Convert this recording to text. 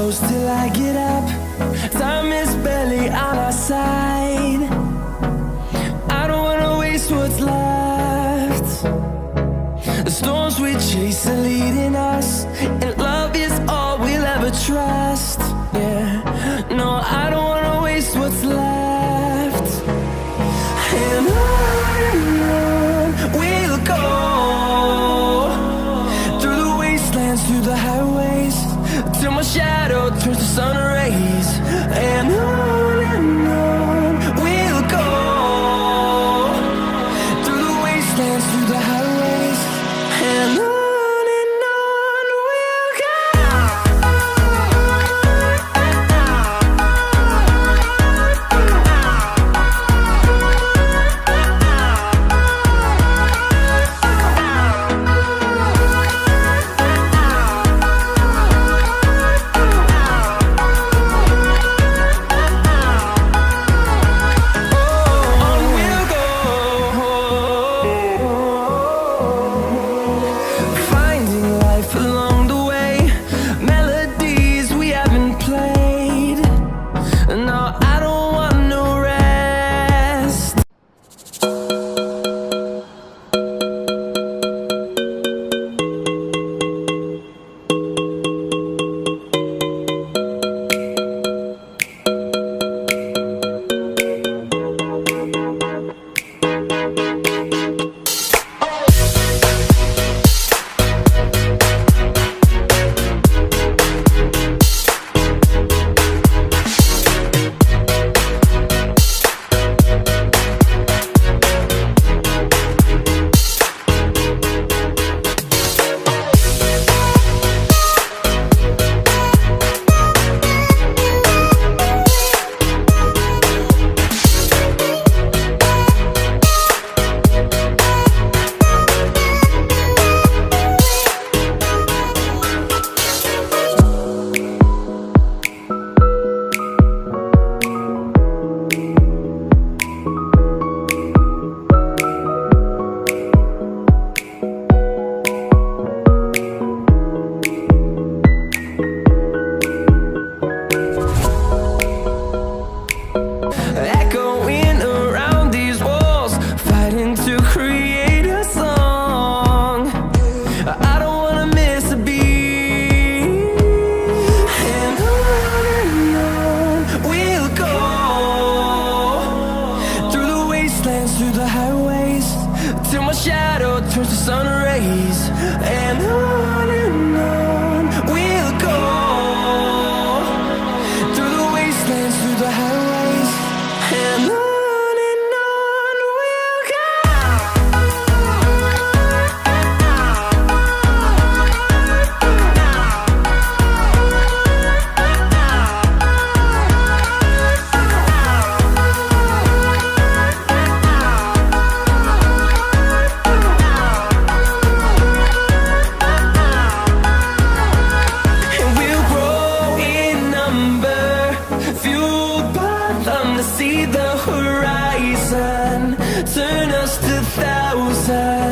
close till I get up. Time is barely on our side. I don't wanna waste what's left. The storms we chase are leading us, and love is all we'll ever trust. Yeah, no, I don't wanna waste what's left. And on we'll go, through the wastelands, through the highways, till my shadow turns to sun rays. And on we'll go, through the wastelands, through the highways, and on we'll go. Echoing around these walls, fighting to create a song. I don't wanna miss a beat. And on we'll go, through the wastelands, through the highways, till my shadow turns to sun rays. And on we'll go, through the wastelands, through the highways, and on we'll go. And we'll grow in number, fueled by them to see the horizon, turn us to thousands.